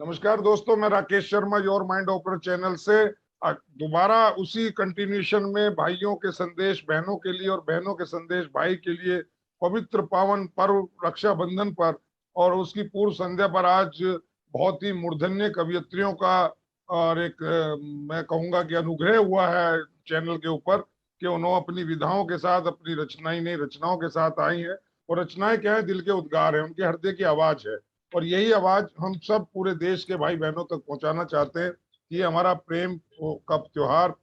नमस्कार दोस्तों, मैं Rakesh Sharma your mind open channel से दोबारा उसी कंटिन्यूशन में भाइयों के संदेश बहनों के लिए और बहनों के संदेश भाई के लिए पवित्र पावन पर्व रक्षाबंधन पर और उसकी पूर्व संध्या पर आज बहुत ही मूर्धन्य कवियत्रियों का और एक मैं कहूंगा कि अनुग्रह हुआ है चैनल के ऊपर कि उन्होंने अपनी विधाओं के साथ अपनी रचनाई नई रचनाओं के साथ आई हैं। और रचनाएं क्या है? दिल के उद्गार है, उनके हृदय की आवाज है। और यही आवाज हम सब पूरे देश के भाई बहनों तक पहुंचाना चाहते हैं कि ये हमारा प्रेम का त्योहार,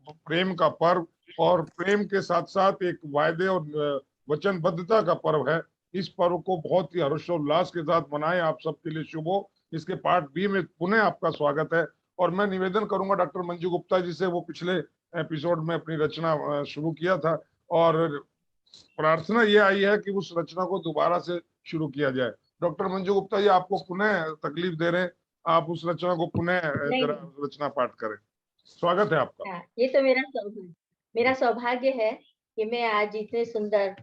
प्रेम का पर्व और प्रेम के साथ साथ एक वायदे और वचनबद्धता का पर्व है। इस पर्व को बहुत ही हर्षोल्लास के साथ मनाएं। आप सबके लिए शुभ हो। इसके पार्ट बी में पुनः आपका स्वागत है। और मैं निवेदन करूंगा डॉक्टर मंजू गुप्ता जी से, वो पिछले एपिसोड में अपनी रचना शुरू किया था और प्रार्थना ये आई है कि उस रचना को दोबारा से शुरू किया जाए। डॉक्टर मंजू गुप्ता जी, आपको पुनः तकलीफ दे रहे हैं, आप उस रचना को पुनः नहीं जरा नहीं। रचना पाठ करें। स्वागत है आपका। हाँ, ये तो मेरा सौभाग्य है कि मैं आज इतने सुंदर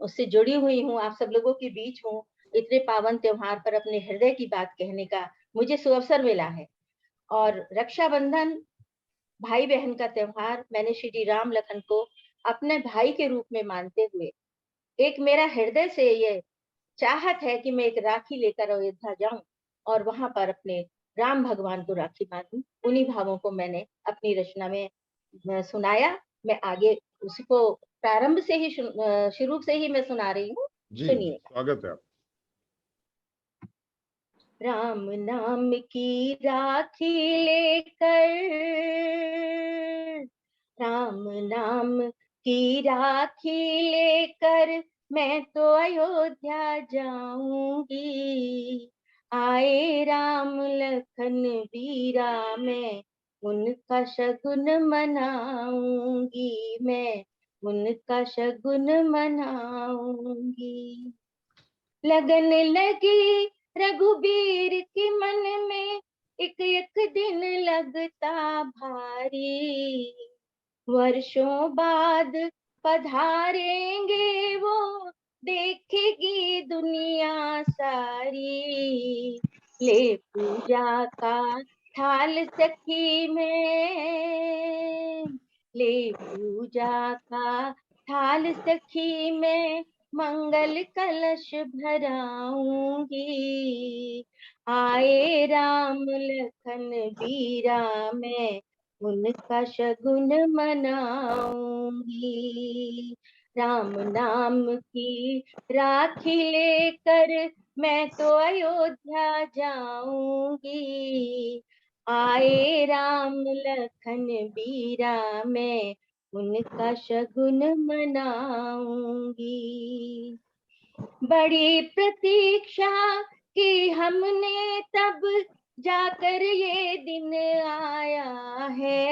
उससे जुड़ी हुई हूँ, आप सब लोगों के बीच हूँ। इतने पावन त्योहार पर अपने हृदय की बात कहने का मुझे सुअवसर मिला है। और रक्षाबंधन भाई बहन का त्योहार मैंने श्री राम लखन को अपने भाई के रूप में मानते हुए एक मेरा हृदय से ये चाहत है कि मैं एक राखी लेकर अयोध्या जाऊं और वहां पर अपने राम भगवान को राखी बांधूं। उन्हीं भावों को मैंने अपनी रचना में सुनाया। मैं आगे उसको प्रारंभ से ही शुरू से ही मैं सुना रही हूँ। जी, सुनिएगा। स्वागत है आप। राम नाम की राखी लेकर, राम नाम की राखी लेकर मैं तो अयोध्या जाऊंगी। आए राम लखन वीरा मैं उनका शगुन मनाऊंगी, मैं उनका शगुन मनाऊंगी। लगन लगी रघुबीर के मन में, एक एक दिन लगता भारी। वर्षों बाद पधारेंगे वो, देखेगी दुनिया सारी। ले पूजा का थाल सखी में, ले पूजा का थाल सखी में, मंगल कलश भराऊंगी। आए राम लखन वीरा मैं उनका शगुन मनाऊंगी। राम नाम की राखी लेकर मैं तो अयोध्या जाऊंगी। आए राम लखन वीरा मैं उनका शगुन मनाऊंगी। बड़ी प्रतीक्षा की हमने तब जाकर ये दिन आया है।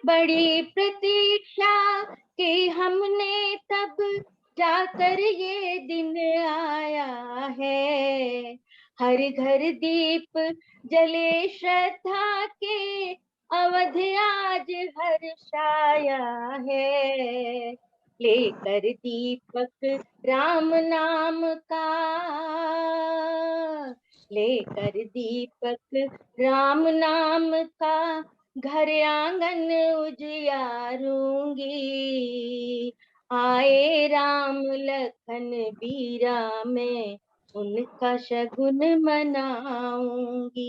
बड़ी प्रतीक्षा की हमने तब जाकर ये दिन आया है। हर घर दीप जले श्रद्धा के, अवध आज हर्षाया है। लेकर दीपक राम नाम का, लेकर दीपक राम नाम का, घर आंगन उजियारूंगी। आए राम लखन वीरा मैं उनका शगुन मनाऊंगी।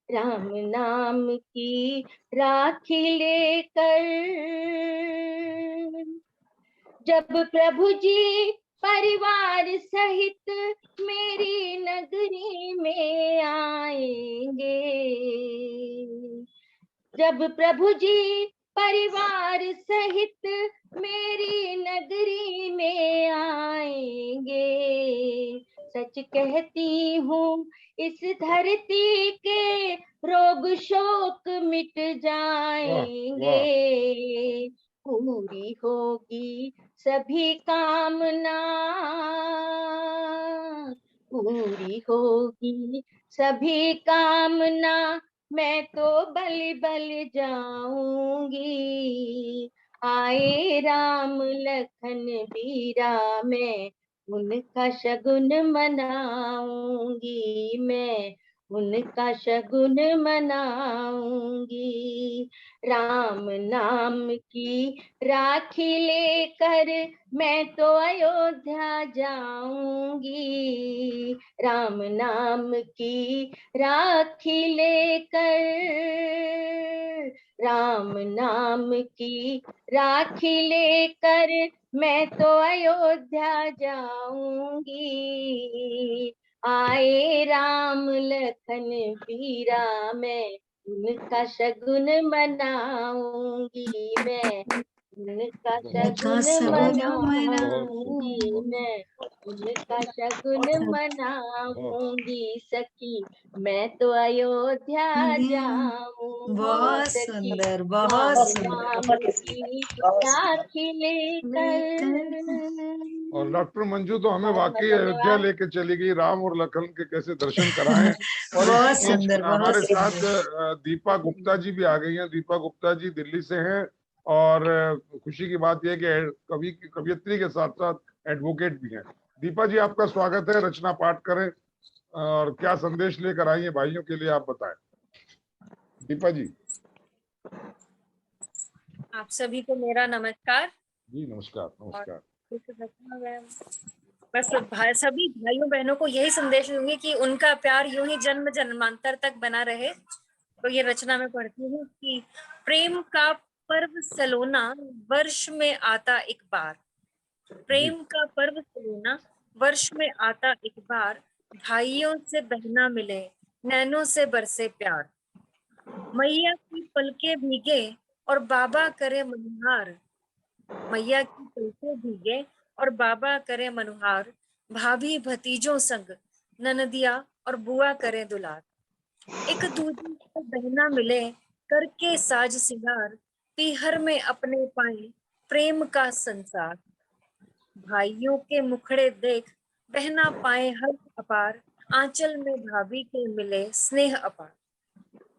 राम नाम की राखी लेकर जब प्रभु जी परिवार सहित मेरी नगरी में आएंगे, जब प्रभु जी परिवार सहित मेरी नगरी में आएंगे, सच कहती हूँ इस धरती के रोग शोक मिट जाएंगे। पूरी होगी सभी कामना, पूरी होगी सभी कामना, मैं तो बल बल जाऊंगी। आए राम लखन वीरा मैं उनका शगुन मनाऊंगी मैं, उनका शगुन मनाऊंगी। राम नाम की राखी लेकर मैं तो अयोध्या जाऊंगी। राम नाम की राखी लेकर, राम नाम की राखी लेकर मैं तो अयोध्या जाऊंगी। आए राम लखन पीरा मैं, उनका शगुन मनाऊंगी मैं, उनका उनका शगुन शगुन मनाऊंगी मैं, उनका शगुन मनाऊंगी सखी, मैं तो अयोध्या जाऊंगी बहुत सखी। सुंदर, राम बहुत सुंदर। नाम की राखी लेकर। और डॉक्टर मंजू तो हमें बहुत बहुत वाकई अयोध्या धन्यवाद। लेके चली गई, राम और लखन के कैसे दर्शन कराएं। और इसी बहुत बीच सुंदर, बहुत हमारे साथ सुंदर। दीपा गुप्ता जी भी आ गई हैं। दीपा गुप्ता जी दिल्ली से हैं और खुशी की बात यह है कि कवियत्री के साथ साथ एडवोकेट भी हैं। दीपा जी आपका स्वागत है, रचना पाठ करें और क्या संदेश लेकर आई हैं भाइयों के लिए, आप बताएं। दीपा जी। आप सभी को मेरा नमस्कार। जी नमस्कार। नमस्कार। बस सभी भाइयों बहनों को यही संदेश दूंगी कि उनका प्यार यूं ही जन्म जन्मांतर तक बना रहे। तो ये रचना में पढ़ती हूँ कि प्रेम का पर्व सलोना वर्ष में आता एक बार, प्रेम का पर्व सलोना वर्ष में आता एक बार, भाइयों से बहना मिले नैनों से बरसे प्यार, मैया की पलके भीगे और बाबा करे मनहार, मैया की पलके भीगे और बाबा करे मनहार, भाभी भतीजों संग ननदिया और बुआ करे दुलार, एक दूजे को बहना मिले करके साज सिंगार, पीहर में अपने पाए प्रेम का संसार, भाइयों के मुखड़े देख बहना पाए हर अपार, आंचल में भाभी के मिले स्नेह अपार,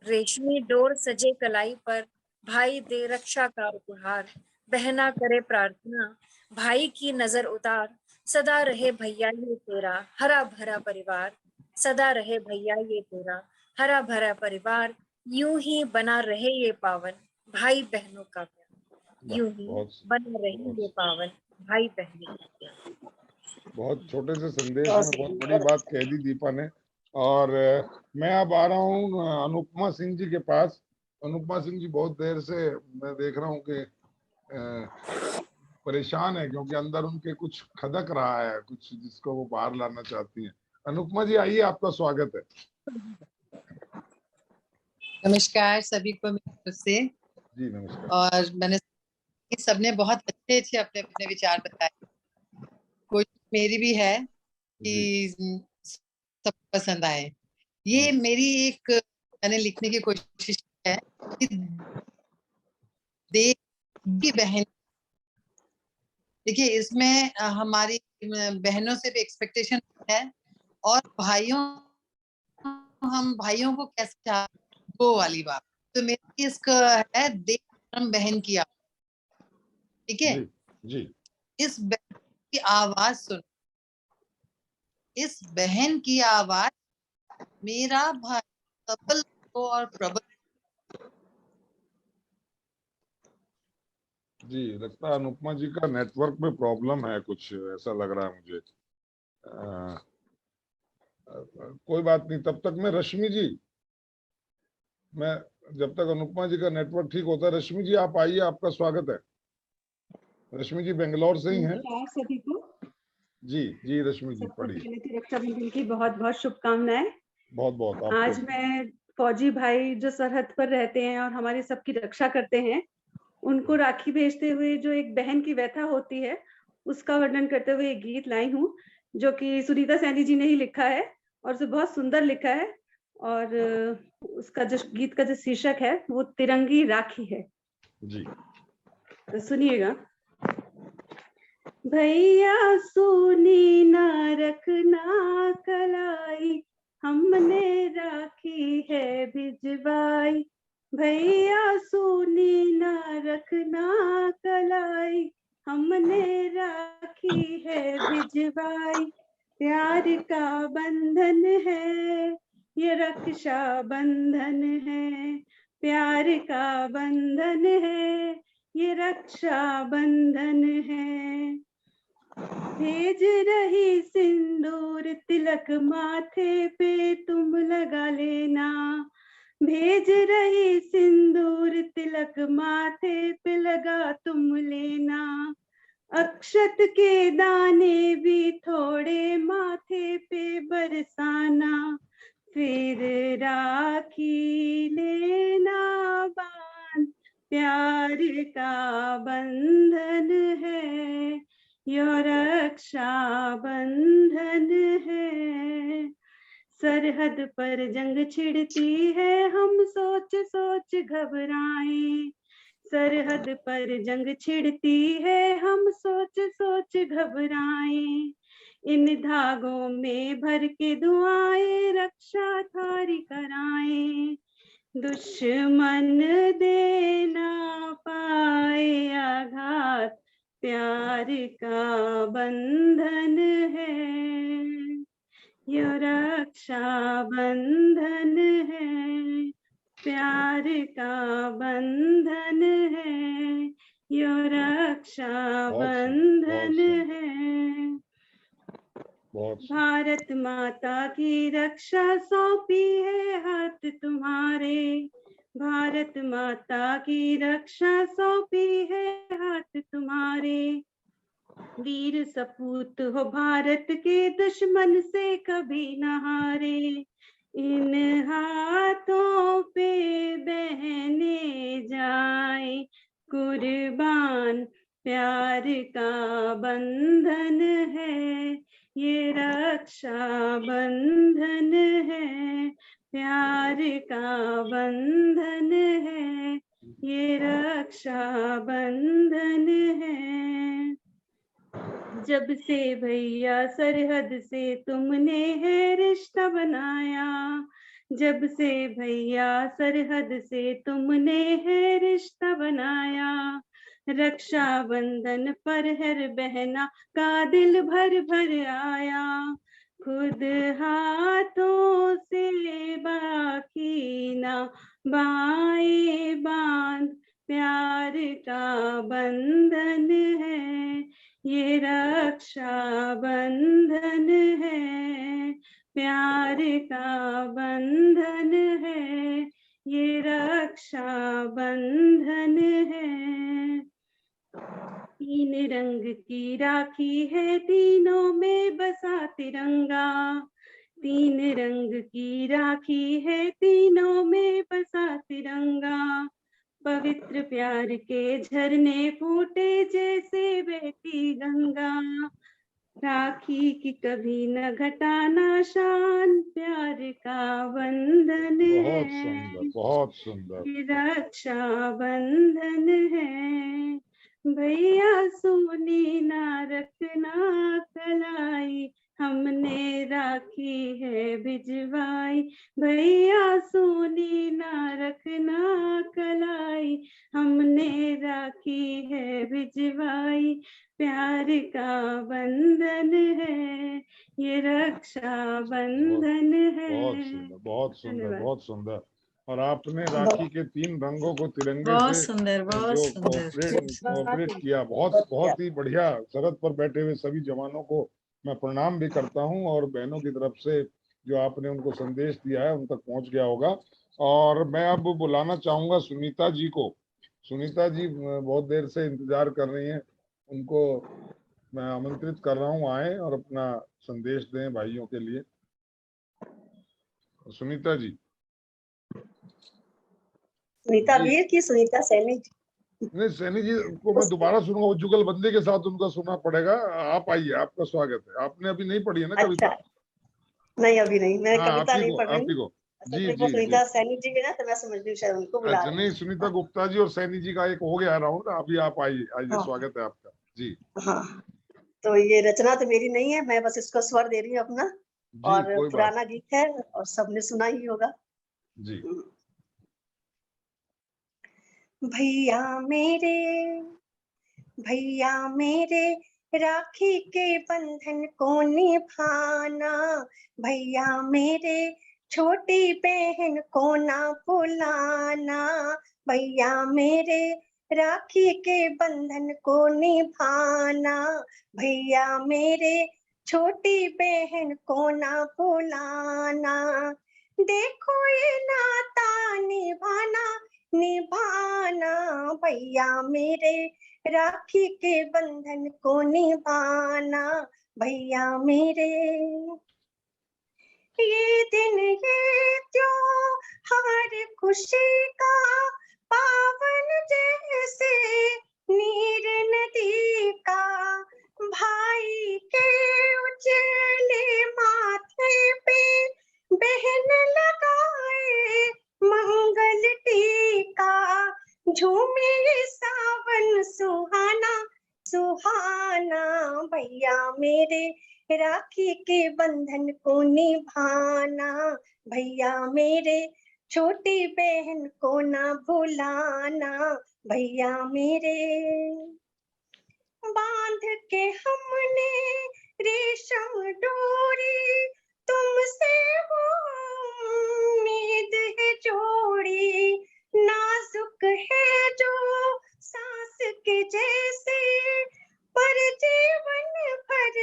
रेशमी डोर सजे कलाई पर भाई दे रक्षा का उपहार, बहना करे प्रार्थना भाई की नजर उतार, सदा रहे भैया ये तेरा हरा भरा परिवार, सदा रहे भैया ये तेरा हरा भरा परिवार, यूं ही बना रहे ये पावन भाई बहनों का प्यार, यूं ही बना रहे ये पावन भाई बहनों का प्यार। बहुत छोटे से संदेश में बहुत बड़ी बात कह दी दीपा ने। और मैं अब आ रहा हूँ अनुपमा सिंह जी के पास। अनुपमा सिंह जी बहुत देर से मैं देख रहा हूँ कि परेशान है, क्योंकि अंदर उनके कुछ खदक रहा है, कुछ जिसको वो बाहर लाना चाहती हैं। अनुपमा जी आइए, आपका स्वागत है। नमस्कार सभी को मेरी तरफ से। जी नमस्कार। और मैंने सबने बहुत अच्छे अपने अपने विचार बताए। कोशिश मेरी भी है कि सब पसंद आए। ये मेरी एक मैंने लिखने की कोशिश है कि देश की बहन, देखिए इसमें हमारी बहनों से भी एक्सपेक्टेशन है और भाइयों, हम भाइयों को कैसे चाह, वो वाली बात। तो मेरी इसका है देश धर्म बहन की, ठीक है जी। इस बहन की आवाज सुन, इस बहन की आवाज मेरा भाई सबल और प्रबल। जी लगता है अनुपमा जी का नेटवर्क में प्रॉब्लम है कुछ, ऐसा लग रहा है मुझे। कोई बात नहीं, तब तक मैं रश्मि जी, मैं जब तक अनुपमा जी का नेटवर्क ठीक होता है, रश्मि जी आप आइए, आपका स्वागत है। रश्मि जी बेंगलोर से ही हैं। सभी को जी रश्मि जी पढ़िए। रक्षाबंधन की बहुत बहुत शुभकामनाएं। बहुत आज मैं फौजी भाई जो सरहद पर रहते हैं और हमारी सबकी रक्षा करते हैं, उनको राखी भेजते हुए जो एक बहन की व्यथा होती है, उसका वर्णन करते हुए एक गीत लाई हूँ, जो कि सुनीता सैनी जी ने ही लिखा है और उसे बहुत सुंदर लिखा है। और उसका जो गीत का जो शीर्षक है वो तिरंगी राखी है जी। तो सुनिएगा। भैया सुनी ना रखना कलाई, हमने राखी है भिजवाई। भैया सुनी ना रखना कलाई, हमने राखी राखी है भिजवाई, प्यार का बंधन है ये रक्षा बंधन है, प्यार का बंधन है ये रक्षा बंधन है। भेज रही सिंदूर तिलक माथे पे तुम लगा लेना, भेज रही सिंदूर तिलक माथे पे लगा तुम लेना, अक्षत के दाने भी थोड़े माथे पे बरसाना, फिर राखी लेना बांध, प्यार का बंधन है यो रक्षा बंधन है। सरहद पर जंग छिड़ती है हम सोच सोच घबराएं, सरहद पर जंग छिड़ती है हम सोच सोच घबराएं, इन धागों में भर के दुआएं रक्षा थारी कराएं, दुश्मन दे ना पाए आघात, प्यार का बंधन है यो रक्षा बंधन है, प्यार का बंधन है यो रक्षा बंधन है। भारत माता की रक्षा सौंपी है हाथ तुम्हारे, भारत माता की रक्षा सौंपी है हाथ तुम्हारे, वीर सपूत हो भारत के दुश्मन से कभी न हारे, इन हाथों पे बहने जाए कुर्बान, प्यार का बंधन है ये रक्षा बंधन है, प्यार का बंधन है ये रक्षा बंधन है। जब से भैया सरहद से तुमने है रिश्ता बनाया, जब से भैया सरहद से तुमने है रिश्ता बनाया, रक्षा बंधन पर हर बहना का दिल भर भर आया, खुद हाथों से बाकी ना बाए बांध, प्यार का बंधन है ये रक्षा बंधन है, प्यार का बंधन है ये रक्षा बंधन है। तीन रंग की राखी है तीनों में बसा तिरंगा, तीन रंग की राखी है तीनों में बसा तिरंगा, पवित्र प्यार के झरने फूटे जैसे बहती गंगा, राखी की कभी न घटाना शान, प्यार का बंधन है बहुत सुंदर ये रक्षा बंधन है। भैया सोनी ना रखना कलाई, हमने राखी है भिजवाई, भैया सोनी ना रखना कलाई, हमने राखी है भिजवाई, प्यार का बंधन है ये रक्षा बंधन है। बहुत सुंदर धन्यवाद। बहुत सुंदर। और आपने राखी के 3 रंगों को तिरंगे बहुत से सुंदर, बहुत जो सुंदर। कोऑपरेट किया, बहुत ही बढ़िया। सरहद पर बैठे हुए सभी जवानों को मैं प्रणाम भी करता हूं, और बहनों की तरफ से जो आपने उनको संदेश दिया है उन तक पहुंच गया होगा। और मैं अब बुलाना चाहूंगा सुनीता जी को। सुनीता जी बहुत देर से इंतजार कर रही हैं, उनको मैं आमंत्रित कर रहा हूं आए और अपना संदेश दें भाइयों के लिए। सुनीता जी। सुनीता वीर की सुनीता सैनी जी? नहीं, सैनी जी को मैं दोबारा सुनूंगा, वो जुगलबंदी के साथ उनका सुनना पड़ेगा। आप आइए, आपका स्वागत है। आपने अभी नहीं पढ़ी है ना कविता? अच्छा, नहीं अभी नहीं, मैं हाँ, कविता नहीं पढ़ आप रही ही को। अच्छा, जी तो जी वो जी। सुनीता सैनी जी है ना, तो मैं समझ रही हूँ शायद उनको बुला अच्छा रहे नहीं, हैं। सुनीता गुप्ता जी और सैनी जी का एक हो गया राउंड, अभी आप आइए आइए, हाँ। स्वागत है आपका जी। हाँ, तो ये रचना तो मेरी नहीं है, मैं बस इसको स्वर दे रही हूँ अपना, जी और कोई बात पुराना गीत है और सबने सुना ही होगा। जी। भैया मेरे राखी के बंधन को निभाना, भैया मेरे छोटी बहन को ना भुलाना, भैया मेरे राखी के बंधन को निभाना, भैया मेरे छोटी बहन को ना भुलाना। देखो ये नाता निभाना निभाना, भैया मेरे राखी के बंधन को निभाना, भैया मेरे। ये दिन ये त्योहार खुशी का पावन जैसे नीर नदी का, भाई के उजले माथे पे बहन लगाए मंगल टीका, झूमे सावन सुहाना सुहाना, भैया मेरे राखी के बंधन को निभाना, भैया मेरे छोटी बहन को ना भुलाना, भैया मेरे। बांध के हमने रेशम डोरी, तुमसे वो उम्मीद है जोड़ी, नाजुक है जो सांस के जैसे, पर जीवन भर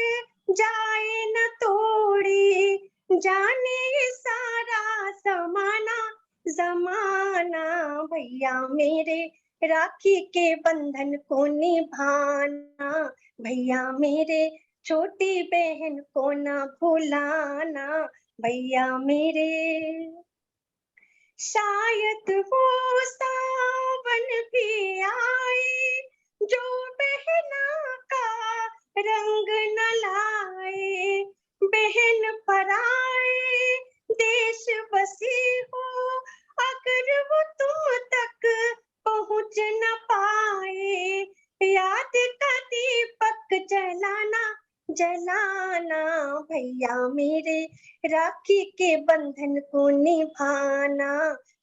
जाए न तोड़ी, जाने सारा जमाना जमाना, भैया मेरे राखी के बंधन को निभाना, भैया मेरे छोटी बहन को ना भुलाना, भैया मेरे। शायद वो सावन भी आए जो बहना का रंग न लाए, बहन पराए देश बसी हो, अगर वो तुम तक पहुंच न पाए, याद का दीपक जलाना जलाना, भैया मेरे राखी के बंधन को निभाना,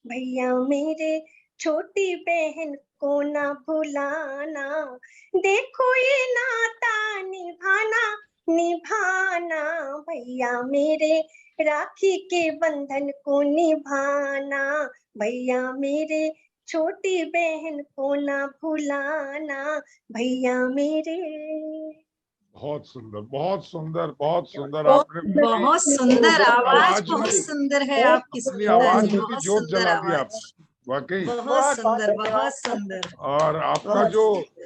भैया मेरे छोटी बहन को ना भुलाना। देखो ये नाता निभाना निभाना, भैया मेरे राखी के बंधन को निभाना, भैया मेरे छोटी बहन को ना भुलाना, भैया मेरे। बहुत सुंदर, बहुत सुंदर, बहुत सुंदर। बहुत आपने बहुत सुंदर आवाज, बहुत में सुंदर है आपकी, अपनी सुंदर, आवाज में भी बहुत जोत सुंदर जला दी आवाज, आपने, वाकई। बहुत सुंदर, बहुत सुंदर। और आपका बहुत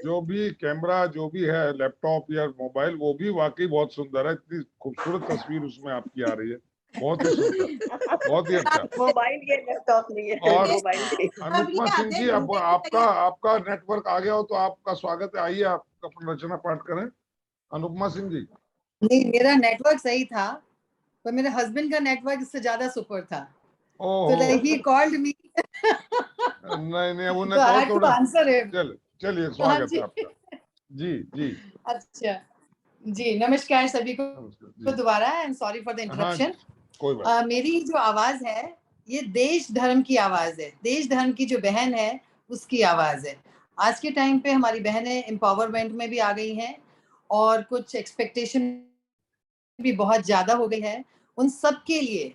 जो भी कैमरा जो भी है, लैपटॉप या मोबाइल, वो भी वाकई बहुत सुंदर है। इतनी खूबसूरत तस्वीर उसमें आपकी आ रही है, बहुत ही सुंदर, बहुत ही अच्छा। मोबाइल के लैपटॉप नहीं है, और मोबाइल के। अनुपमा सिंह जी, अब आपका नेटवर्क आ गया हो तो आपका स्वागत है, आइए आप अपनी रचना पाठ करें। अनुपमा सिंह जी। नहीं, मेरा नेटवर्क सही था, पर मेरे हस्बैंड का नेटवर्क इससे ज्यादा सुपर था, तो ही कॉल्ड मी। नहीं नहीं, वो तो I had to answer him. चलिए स्वागत है आपका। जी जी। अच्छा जी, नमस्कार सभी को जी। दोबारा, I am sorry for the हाँ, इंटरप्शन। कोई बात। मेरी जो आवाज है ये देश धर्म की आवाज है, देश धर्म की जो बहन है उसकी आवाज है। आज के टाइम पे हमारी बहनें एम्पावरमेंट में भी आ गई हैं और कुछ एक्सपेक्टेशन भी बहुत ज्यादा हो गई है। उन सब के लिए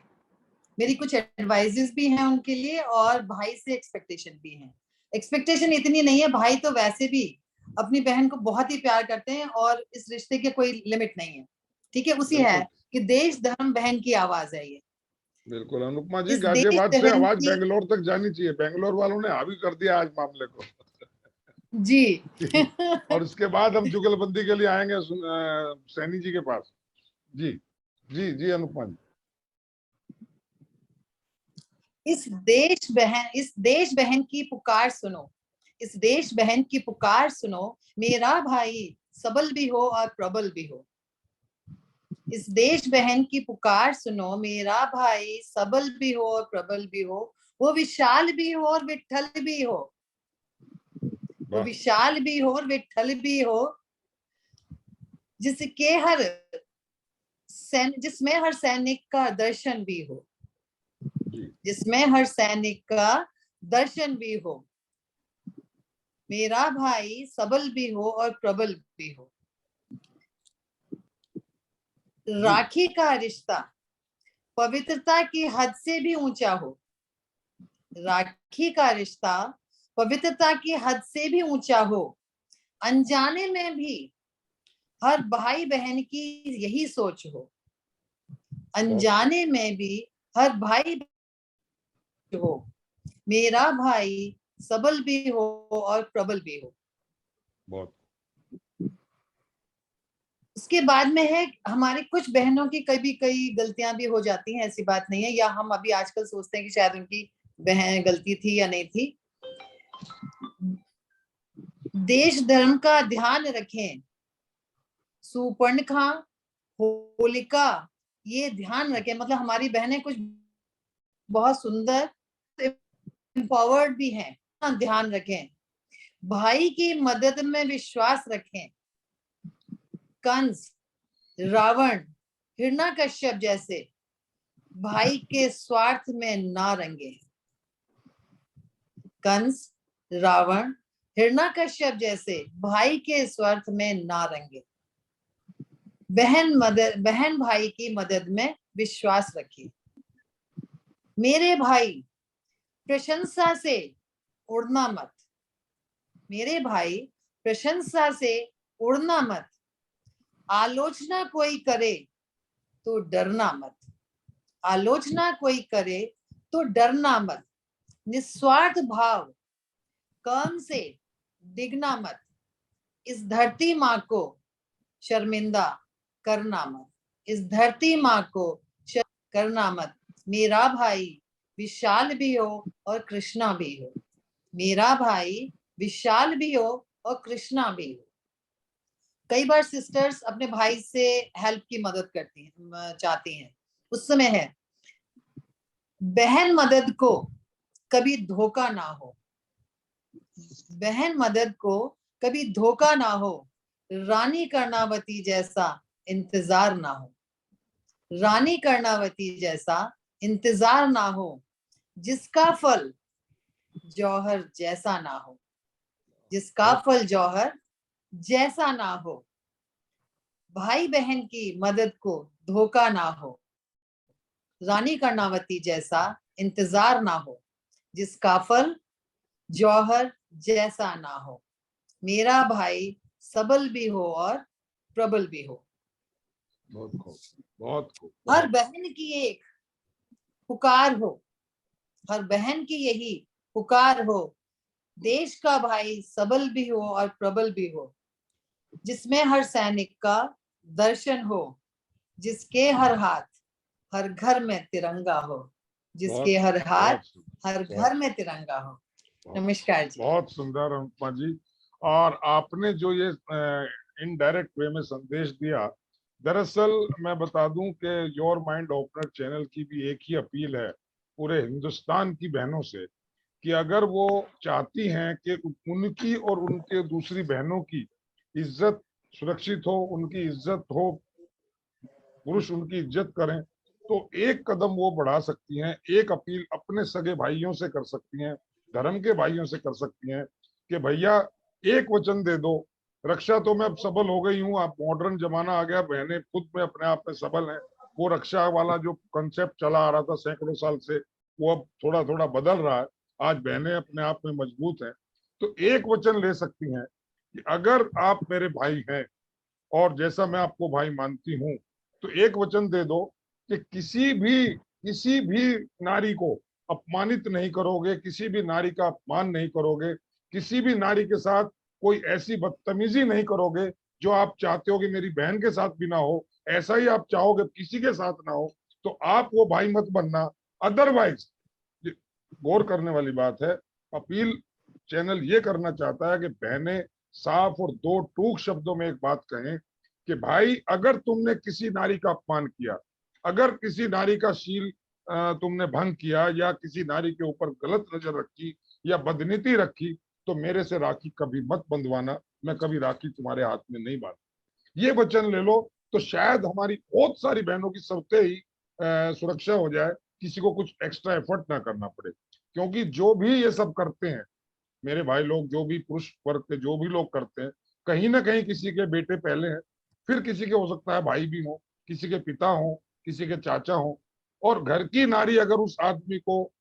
मेरी कुछ एडवाइजेस भी हैं उनके लिए, और भाई से एक्सपेक्टेशन भी है। एक्सपेक्टेशन इतनी नहीं है, भाई तो वैसे भी अपनी बहन को बहुत ही प्यार करते हैं और इस रिश्ते के कोई लिमिट नहीं है, ठीक है। उसी है कि देश धर्म बहन की आवाज है ये। बिल्कुल अनुपमा जी, गाजियाबाद से आवाज बेंगलोर तक जानी चाहिए, बेंगलोर वालों ने हावी कर दिया आज मामले को। जी। और इसके बाद हम जुगलबंदी के लिए आएंगे सैनी जी के पास। जी जी जी अनुपमा जी। इस देश बहन की पुकार सुनो, इस देश बहन की पुकार सुनो, मेरा भाई सबल भी हो और प्रबल भी हो। इस देश बहन की पुकार सुनो, मेरा भाई सबल भी हो और प्रबल भी हो, वो विशाल भी हो और विठल भी हो, वो विशाल भी हो और विठल भी हो, जिसमें हर सैनिक का दर्शन भी हो, जिसमें हर सैनिक का दर्शन भी हो, मेरा भाई सबल भी हो और प्रबल भी हो। राखी का रिश्ता पवित्रता की हद से भी ऊंचा हो। राखी का रिश्ता पवित्रता की हद से भी ऊंचा हो। अनजाने में भी हर भाई बहन की यही सोच हो। अनजाने में भी हर भाई हो, मेरा भाई सबल भी हो और प्रबल भी हो। बहुत उसके बाद में है हमारी कुछ बहनों की कभी कई गलतियां भी हो जाती हैं, ऐसी बात नहीं है, या हम अभी आजकल सोचते हैं कि शायद उनकी बहन गलती थी या नहीं थी। देश धर्म का ध्यान रखें। सुपर्णखा, होलिका, ये ध्यान रखें, मतलब हमारी बहनें कुछ बहुत सुंदर एम्पावर्ड भी हैं, ध्यान रखें। भाई की मदद में विश्वास रखें। कंस, रावण, हिरण्यकश्यप जैसे भाई के स्वार्थ में ना रंगे। कंस, रावण, हिरण्यकश्यप जैसे भाई के स्वार्थ में ना रंगे। बहन भाई की मदद में विश्वास रखिए। मेरे भाई, प्रशंसा से उड़ना मत। मेरे भाई, प्रशंसा से उड़ना मत। आलोचना कोई करे तो डरना मत। आलोचना कोई करे तो डरना मत। निस्वार्थ भाव कर्म से डिगना मत। इस धरती माँ को शर्मिंदा करना मत। इस धरती माँ को करना मत। मेरा भाई विशाल भी हो और कृष्णा भी हो। मेरा भाई विशाल भी हो और कृष्णा भी हो। कई बार सिस्टर्स अपने भाई से हेल्प की मदद करती हैं, चाहती हैं। उस समय है बहन मदद को कभी धोखा ना हो। बहन मदद को कभी धोखा ना हो। रानी कर्णावती जैसा इंतजार ना हो। रानी कर्णावती जैसा इंतजार ना हो, जिसका फल जौहर जैसा ना हो। जिसका फल जौहर जैसा ना हो। भाई बहन की मदद को धोखा ना हो। रानी कर्णावती जैसा इंतजार ना हो, जिसका फल जौहर जैसा ना हो। मेरा भाई सबल भी हो और प्रबल भी हो। बहुत खूब, बहुत खूब। हर बहन की एक पुकार हो। हर बहन की यही पुकार हो। देश का भाई सबल भी हो और प्रबल भी हो, जिसमें हर सैनिक का दर्शन हो। जिसके हर हाथ हर घर में तिरंगा हो। जिसके हर हाथ हर घर में तिरंगा हो। नमस्कार जी। बहुत सुंदर अनुपमा जी। और आपने जो ये इनडायरेक्ट वे में संदेश दिया, दरअसल मैं बता दूं कि योर माइंड ओपनर चैनल की भी एक ही अपील है पूरे हिंदुस्तान की बहनों से कि अगर वो चाहती हैं कि उनकी और उनके दूसरी बहनों की इज्जत सुरक्षित हो, उनकी इज्जत हो, पुरुष उनकी इज्जत करें, तो एक कदम वो बढ़ा सकती हैं। एक अपील अपने सगे भाइयों से कर सकती हैं, धर्म के भाइयों से कर सकती हैं कि भैया एक वचन दे दो। रक्षा तो मैं अब सबल हो गई हूँ, आप मॉडर्न जमाना आ गया, बहनें खुद में अपने आप में सबल हैं। वो रक्षा वाला जो कंसेप्ट चला आ रहा था सैकड़ों साल से, वो अब थोड़ा थोड़ा बदल रहा है। आज बहनें अपने आप में मजबूत हैं। तो एक वचन ले सकती हैं कि अगर आप मेरे भाई हैं और जैसा मैं आपको भाई मानती हूँ, तो एक वचन दे दो कि किसी भी नारी को अपमानित नहीं करोगे, किसी भी नारी का अपमान नहीं करोगे, किसी भी नारी के साथ कोई ऐसी बदतमीजी नहीं करोगे जो आप चाहते हो कि मेरी बहन के साथ भी ना हो, ऐसा ही आप चाहोगे किसी के साथ ना हो, तो आप वो भाई मत बनना। अदरवाइज, गौर करने वाली बात है, अपील चैनल ये करना चाहता है कि बहनें साफ और दो टूक शब्दों में एक बात कहें कि भाई अगर तुमने किसी नारी का अपमान किया, अगर किसी नारी का शील तुमने भंग किया या किसी नारी के ऊपर गलत नजर रखी या बदनीति रखी, तो मेरे से राखी कभी मत बंधवाना, मैं कभी राखी तुम्हारे हाथ में नहीं बांध। ये वचन ले लो तो शायद हमारी बहुत सारी बहनों की सबसे ही सुरक्षा हो जाए, किसी को कुछ एक्स्ट्रा एफर्ट ना करना पड़े। क्योंकि जो भी ये सब करते हैं मेरे भाई लोग, जो भी पुरुष वर्ग के जो भी लोग करते हैं, कहीं ना कहीं किसी के बेटे पहले हैं, फिर किसी के हो सकता है भाई भी हो, किसी के पिता हो, किसी के चाचा हो, और घर की नारी अगर उस आदमी को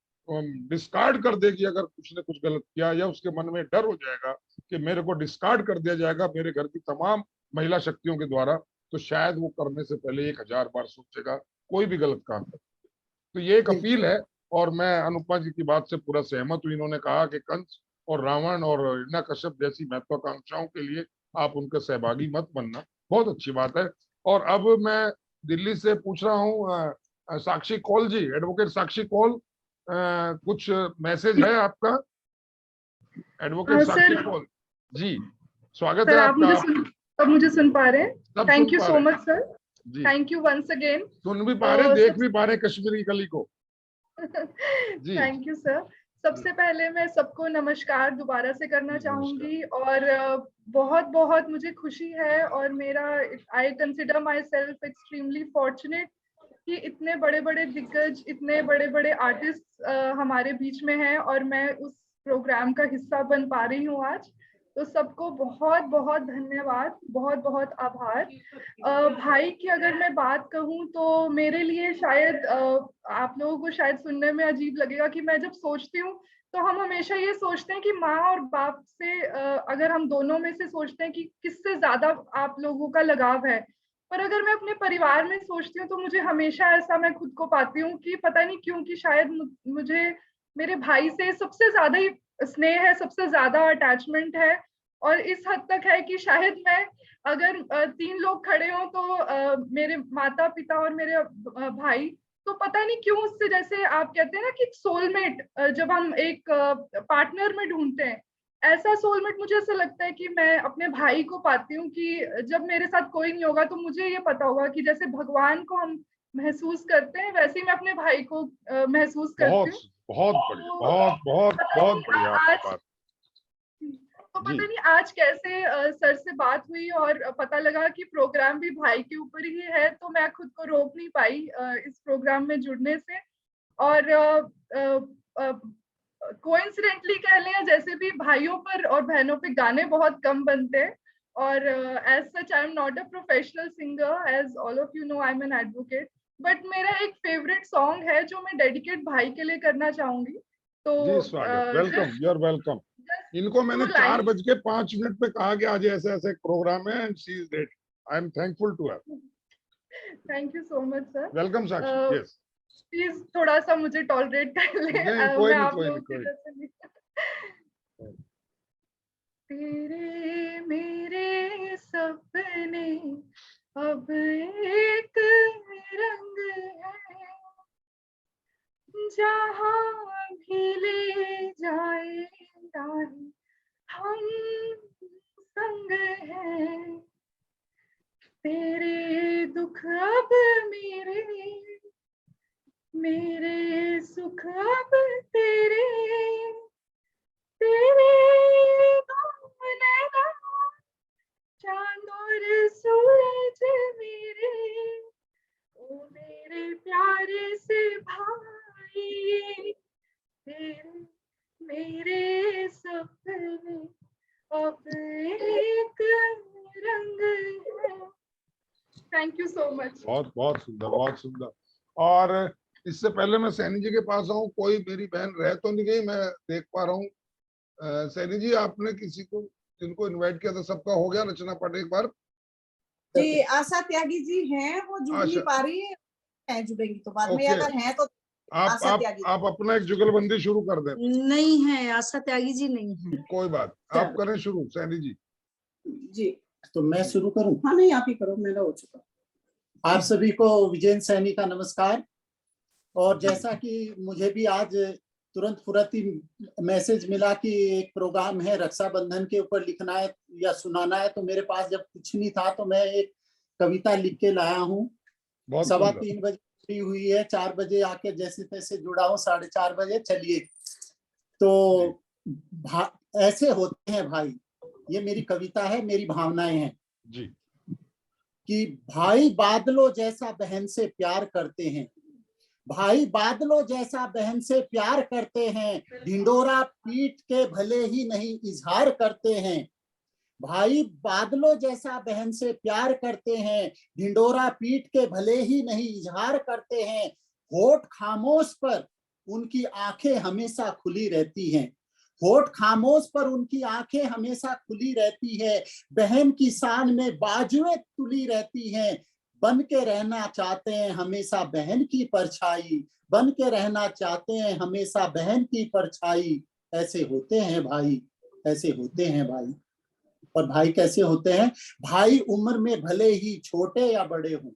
डिस्कार्ड कर देगी, अगर उसने कुछ गलत किया, या उसके मन में डर हो जाएगा कि मेरे को डिस्कार्ड कर दिया जाएगा मेरे घर की तमाम महिला शक्तियों के द्वारा, तो शायद वो करने से पहले 1000 बार सोचेगा कोई भी गलत काम करे। तो ये एक अपील है, और मैं अनुपमा जी की बात से पूरा सहमत हूँ। इन्होंने कहा कि कंस और रावण और हिरण्यकश्यप जैसी महत्वाकांक्षाओं के लिए आप उनके सहभागी मत बनना, बहुत अच्छी बात है। और अब मैं दिल्ली से पूछ रहा हूँ साक्षी कौल जी, एडवोकेट साक्षी कौल, कुछ मैसेज है आपका? एडवोकेट साक्षी कौल जी, स्वागत है आपका। अब मुझे सुन पा रहे हैं? Thank you so much sir, जी, थैंक यू वंस अगेन। सुन भी पा रहे, देख भी पा रहे कश्मीरी कली को। जी, थैंक यू सर। सबसे पहले मैं सबको नमस्कार दोबारा से करना चाहूंगी, और बहुत बहुत मुझे खुशी है, और मेरा I consider my self extremely fortunate कि इतने बड़े बड़े दिग्गज, इतने बड़े बड़े आर्टिस्ट हमारे बीच में हैं, और मैं उस प्रोग्राम का हिस्सा बन पा रही हूँ आज। तो सबको बहुत बहुत धन्यवाद, बहुत बहुत आभार। भाई की अगर मैं बात कहूँ तो मेरे लिए शायद आप लोगों को शायद सुनने में अजीब लगेगा कि मैं जब सोचती हूँ तो हम हमेशा ये सोचते हैं कि माँ और बाप से अगर हम दोनों में से सोचते हैं कि किससे ज्यादा आप लोगों का लगाव है, पर अगर मैं अपने परिवार में सोचती हूँ तो मुझे हमेशा ऐसा मैं खुद को पाती हूँ कि पता नहीं क्यों कि शायद मुझे मेरे भाई से सबसे ज्यादा ही स्नेह है, सबसे ज्यादा अटैचमेंट है। और इस हद तक है कि शायद मैं अगर 3 लोग खड़े हों तो मेरे माता पिता और मेरे भाई, तो पता नहीं क्यों उससे, जैसे आप कहते हैं ना कि सोलमेट जब हम एक पार्टनर में ढूंढते हैं, ऐसा सोलमेट मुझे ऐसा लगता है कि मैं अपने भाई को पाती हूँ कि जब मेरे साथ कोई नहीं होगा तो मुझे ये पता होगा कि जैसे भगवान को हम महसूस करते हैं वैसे ही मैं अपने भाई को महसूस करती हूँ। बहुत बढ़िया, बहुत बहुत बहुत बढ़िया बात। तो पता नहीं आज कैसे सर से बात हुई और पता लगा कि प्रोग्राम भी भाई के ऊपर ही है, तो मैं खुद को रोक नहीं पाई इस प्रोग्राम में जुड़ने से। और कोइंसिडेंटली कह लें, जैसे भी भाइयों पर और बहनों पे गाने बहुत कम बनते हैं, और as such I am not a professional singer, as all of you know I am an advocate, but मेरा एक फेवरेट सॉन्ग है जो मैं डेडिकेट भाई के लिए करना चाहूंगी। तो जी, स्वागत, वेलकम, यू आर वेलकम। इनको मैंने 4:05 पे कहा कि आज ऐसे ऐसे प्रोग्राम है, and she is there. I am thankful to her. Thank you so much sir. Welcome Sakshi. Yes, please थोड़ा सा मुझे टॉलरेट कर ले। कोई मैं आप नहीं, लोगों की तरफ से तेरे मेरे सपने अब एक रंग है, जहाँ भी ले जाए राही हम संग हैं। तेरे दुख अब मेरे सुख अब तेरे, तेरे नैना चांद और सूरज मेरे, ओ मेरे प्यारे से भाई, तेरे मेरे सपने अब एक रंग है। Thank you so much. बहुत बहुत सुंदर, बहुत सुंदर। और इससे पहले मैं सैनी जी के पास आऊँ, कोई मेरी बहन रह तो नहीं गई, मैं देख पा रहा हूँ। सैनी जी, आपने किसी को जिनको इनवाइट किया था सबका हो गया? रचना पढ़ एक बार। जी, आशा त्यागी जी हैं, वो जुड़ नहीं पा रही है, जुड़ेंगी तो बाद में, अगर हैं तो आप अपना एक जुगलबंदी शुरू कर दें। नहीं है, आशा त्यागी जी नहीं है। कोई बात, आप करें शुरू सैनी जी। जी, तो मैं शुरू करूं? हाँ, नहीं आप ही करो, मेरा हो चुका। आप सभी को विजयन सैनी का नमस्कार। और जैसा कि मुझे भी आज तुरंत फुरत ही मैसेज मिला कि एक प्रोग्राम है रक्षाबंधन के ऊपर लिखना है या सुनाना है, तो मेरे पास जब कुछ नहीं था तो मैं एक कविता लिख के लाया हूँ। 3:15 बजे फ्री हुई है, 4 बजे आके जैसे तैसे जुड़ा हूँ, 4:30 बजे। चलिए, तो ऐसे होते हैं भाई, ये मेरी कविता है, मेरी भावनाएं हैं जी। कि भाई बादलों जैसा बहन से प्यार करते हैं, भाई बादलों जैसा बहन से प्यार करते हैं, ढिंडोरा पीट के भले ही नहीं इजहार करते हैं, भाई बादलों जैसा बहन से प्यार करते हैं, ढिंडोरा पीट के भले ही नहीं इजहार करते हैं, होठ खामोश पर उनकी आंखें हमेशा खुली रहती हैं, होठ खामोश पर उनकी आंखें हमेशा खुली रहती है, बहन की शान में बाजुएं तुली रहती हैं, बन के रहना चाहते हैं हमेशा बहन की परछाई, बन के रहना चाहते हैं हमेशा बहन की परछाई। ऐसे होते हैं भाई, ऐसे होते हैं भाई। और भाई कैसे होते हैं? भाई उम्र में भले ही छोटे या बड़े हो,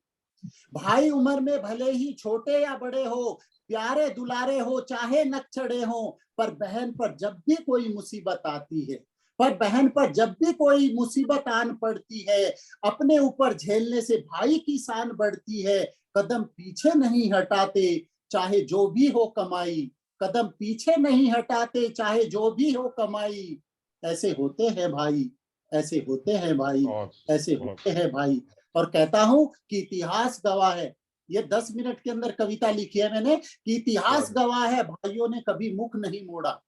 भाई उम्र में भले ही छोटे या बड़े हो, प्यारे दुलारे हो चाहे नकचढ़े हो, पर बहन पर जब भी कोई मुसीबत आती है, पर बहन पर जब भी कोई मुसीबत आन पड़ती है, अपने ऊपर झेलने से भाई की शान बढ़ती है, कदम पीछे नहीं हटाते चाहे जो भी हो कमाई, कदम पीछे नहीं हटाते चाहे जो भी हो कमाई। ऐसे होते हैं भाई, ऐसे होते हैं भाई, ऐसे होते हैं भाई। और कहता हूं कि इतिहास गवाह है, ये 10 मिनट के अंदर कविता लिखी है मैंने, कि इतिहास गवाह है भाइयों ने कभी मुख नहीं मोड़ा,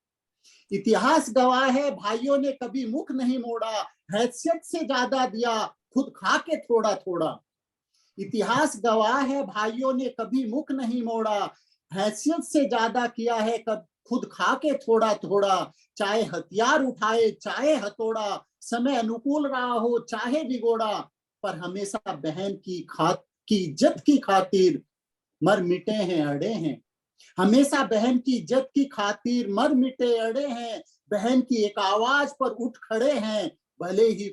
इतिहास गवाह है भाइयों ने कभी मुख नहीं मोड़ा, हैसियत से ज्यादा दिया खुद खा के थोड़ा थोड़ा, इतिहास गवाह है भाइयों ने कभी मुख नहीं मोड़ा, हैसियत से ज्यादा किया है कब खुद खा के थोड़ा थोड़ा, चाहे हथियार उठाए चाहे हथौड़ा, समय अनुकूल रहा हो चाहे बिगोड़ा, पर हमेशा बहन की इज्जत की खातिर मर मिटे हैं अड़े हैं, हमेशा बहन की इज्जत की खातिर मर मिटे अड़े हैं, बहन की एक आवाज पर उठ खड़े हैं, भले ही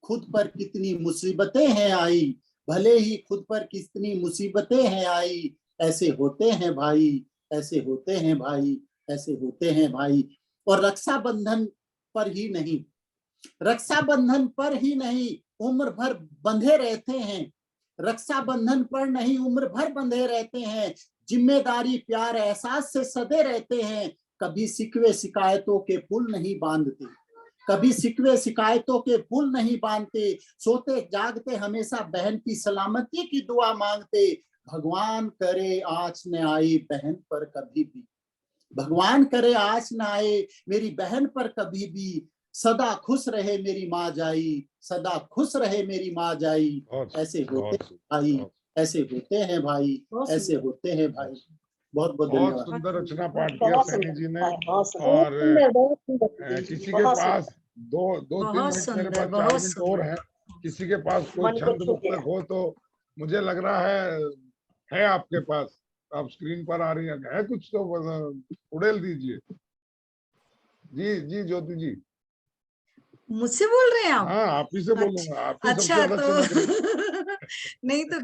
खुद पर कितनी मुसीबतें हैं आई, भले ही खुद पर कितनी मुसीबतें हैं आई। ऐसे होते हैं भाई, ऐसे होते हैं भाई, ऐसे होते हैं भाई। और रक्षाबंधन पर ही नहीं, रक्षाबंधन पर ही नहीं उम्र भर बंधे रहते हैं, रक्षाबंधन पर नहीं उम्र भर बंधे रहते हैं, जिम्मेदारी प्यार एहसास से सदे रहते हैं, कभी सिकवे शिकायतों के पुल नहीं बांधते, कभी सिकवे शिकायतों के पुल नहीं बांधते, सोते जागते हमेशा बहन की सलामती की दुआ मांगते, भगवान करे आँच न आए बहन पर कभी भी, भगवान करे आँच न आए मेरी बहन पर कभी भी, सदा खुश रहे मेरी माँ जाई, सदा खुश रहे मेरी माँ जाई। ऐसे होते हैं भाई, ऐसे होते हैं भाई, ऐसे होते हैं भाई। बहुत बहुत बहुत धन्यवाद। सुंदर रचना पाठ किया सैनी जी ने। और किसी के पास दो तीन मिनट, मेरे पास 4 मिनट और है, किसी के पास कोई छंद मुक्तक हो तो मुझे लग रहा है आपके पास, आप स्क्रीन पर आ रही है कुछ तो उड़ेल दीजिए। जी जी ज्योति जी। मुझसे बोल रहे हैं आप? हाँ आप ही से बोलूंगा, आप ही अच्छा सबसे तो नहीं तो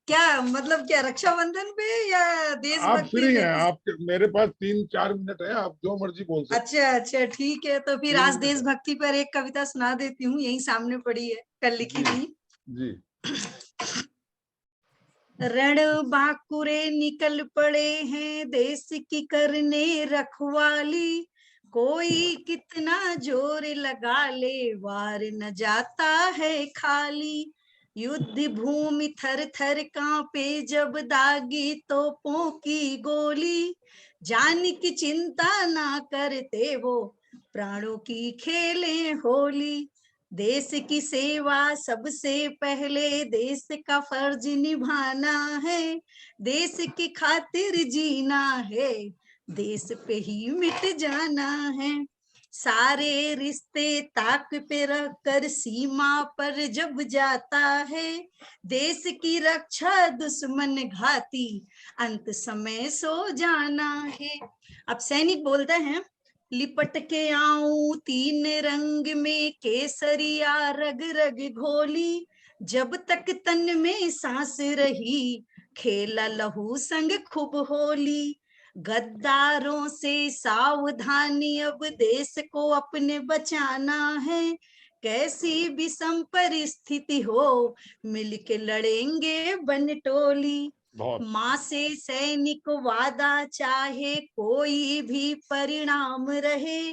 क्या मतलब, क्या रक्षाबंधन पे या देशभक्ति? आप फ्री हैं, आप मेरे पास 3-4 मिनट है, आप जो मर्जी बोल सकते। अच्छा अच्छा ठीक है, तो फिर आज देशभक्ति पर एक कविता सुना देती हूँ, यही सामने पड़ी है, कल लिखी थी जी। रण बांकुरे निकल पड़े हैं देश की करने रखवाली, कोई कितना जोर लगा ले वार न जाता है खाली, युद्ध भूमि थर थर कांपे जब दागी तोपों की गोली, जान की चिंता ना करते वो प्राणों की खेले होली, देश की सेवा सबसे पहले देश का फर्ज निभाना है, देश की खातिर जीना है, देश पे ही मिट जाना है, सारे रिश्ते ताक पे रख कर सीमा पर जब जाता है, देश की रक्षा दुश्मन घाती अंत समय सो जाना है। अब सैनिक बोलता है, लिपट के आऊं 3 रंग में केसरिया रग रग घोली, जब तक तन में सांस रही खेला लहू संग खूब होली, गद्दारों से सावधानी अब देश को अपने बचाना है, कैसी भी विषम परिस्थिति हो मिलके लड़ेंगे बनटोली, माँ से सैनिक वादा चाहे कोई भी परिणाम रहे,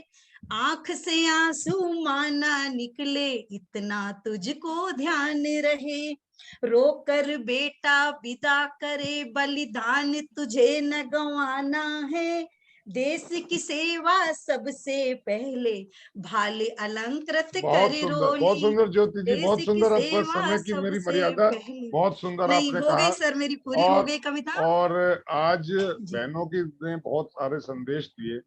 आंख से आंसू माना निकले इतना तुझको ध्यान रहे, रोकर बेटा विदा करे बलिदान तुझे न गंवाना है, देश की सेवा सबसे पहले, भाले अलंकृत बहुत कर सुंदर, बहुत रोली। सुंदर ज्योति जी, देश बहुत की सुंदर। अब बस सेवा समय की मेरी सबसे मर्यादा, पहले। बहुत सुंदर नहीं, आपने हो कहा। गई सर, मेरी पूरी हो गई कविता। और आज जी बहनों की ने बहुत सारे संदेश दिए।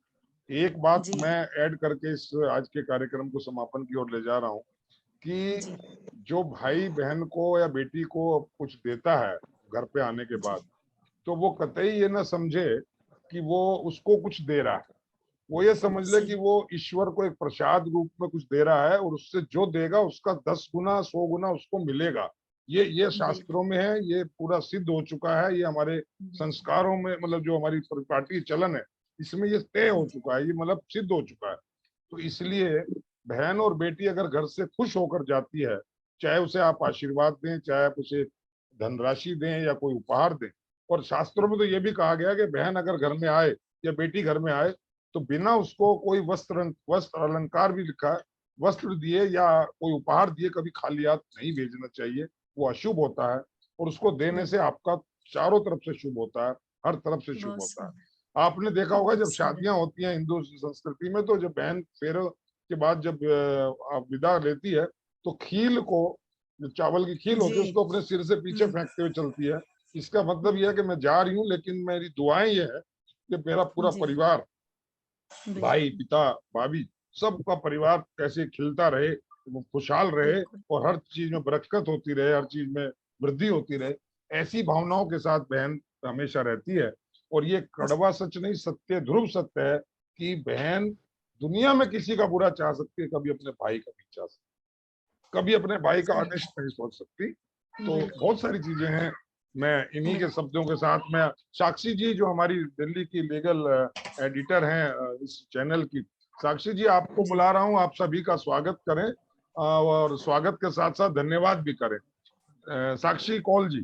एक बात जी मैं ऐड करके इस आज के कार्यक्रम को समापन की ओर ले जा रहा हूँ कि जी जो भाई बहन को या बेटी को कुछ देता है घर पे आने के जी बाद, तो वो कतई ये ना समझे कि वो उसको कुछ दे रहा है। वो ये समझ ले कि सही। वो ईश्वर को एक प्रसाद रूप में कुछ दे रहा है और उससे जो देगा उसका 10 गुना 100 गुना उसको मिलेगा। ये शास्त्रों बिल्कुल में है, ये पूरा सिद्ध हो चुका है, ये हमारे संस्कारों में, मतलब जो हमारी परिपाटी चलन है इसमें ये तय हो चुका है, ये मतलब सिद्ध हो चुका है। तो इसलिए बहन और बेटी अगर घर से खुश होकर जाती है, चाहे उसे आप आशीर्वाद दें, चाहे आप उसे धनराशि दें या कोई उपहार दें। और शास्त्रों में तो ये भी कहा गया कि बहन अगर घर में आए या बेटी घर में आए तो बिना उसको कोई वस्त्र अलंकार भी लिखा है, वस्त्र दिए या कोई उपहार दिए कभी खाली हाथ नहीं भेजना चाहिए, वो अशुभ होता है। और उसको देने से आपका चारों तरफ से शुभ होता है, हर तरफ से शुभ बहुत होता है। सुंदर, आपने देखा होगा बहुत जब सुंदर। शादियां होती हैं हिंदू संस्कृति में, तो जब बहन फेरे के बाद जब आप विदा लेती है तो खील को, जो चावल की खील होती जी है, उसको अपने सिर से पीछे फेंकते हुए चलती है। इसका मतलब यह है कि मैं जा रही हूँ, लेकिन मेरी दुआएं ये है कि मेरा पूरा जी परिवार, भाई, बिल्कुल पिता, भाभी, सबका परिवार कैसे खिलता रहे, वो खुशहाल रहे बिल्कुल और हर चीज में बरकत होती रहे, हर चीज में वृद्धि होती रहे। ऐसी भावनाओं के साथ बहन हमेशा रहती है। और ये कड़वा सच नहीं, सत्य, ध्रुव सत्य है कि बहन दुनिया में किसी का बुरा चाह सकती है, कभी अपने भाई का नहीं चाह सकती, कभी अपने भाई का सही, अनिष्ट नहीं सोच सकती। तो बिल्कुल बहुत सारी चीजें हैं। मैं इन्हीं के शब्दों के साथ, मैं साक्षी जी जो हमारी दिल्ली की लीगल एडिटर हैं इस चैनल की, साक्षी जी आपको जी बुला रहा हूं, आप सभी का स्वागत करें और स्वागत के साथ साथ धन्यवाद भी करें। साक्षी कौल जी।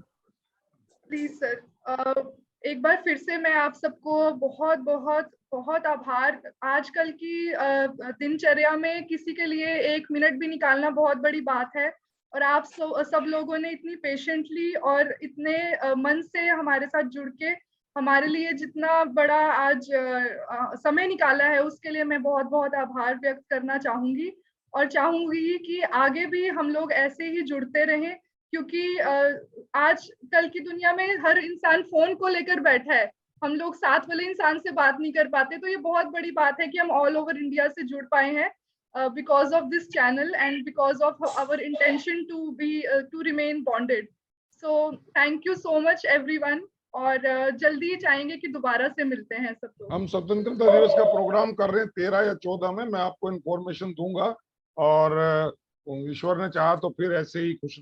प्लीज सर, एक बार फिर से मैं आप सबको बहुत बहुत बहुत आभार। आजकल की दिनचर्या में किसी के लिए 1 मिनट भी निकालना बहुत बड़ी बात है, और आप सब लोगों ने इतनी पेशेंटली और इतने मन से हमारे साथ जुड़ के हमारे लिए जितना बड़ा आज समय निकाला है, उसके लिए मैं बहुत बहुत आभार व्यक्त करना चाहूंगी। और चाहूंगी कि आगे भी हम लोग ऐसे ही जुड़ते रहें, क्योंकि आज कल की दुनिया में हर इंसान फोन को लेकर बैठा है, हम लोग साथ वाले इंसान से बात नहीं कर पाते। तो ये बहुत बड़ी बात है कि हम ऑल ओवर इंडिया से जुड़ पाए हैं because of this channel and because of our intention to remain bonded. So thank you so much everyone, और जल्दी चाहेंगे कि दोबारा से मिलते हैं सब लोग। हम स्वतंत्रता दिवस का प्रोग्राम कर रहे हैं 13 या 14 में, मैं आपको इन्फॉर्मेशन दूंगा और ईश्वर ने चाहा तो फिर ऐसे ही खुश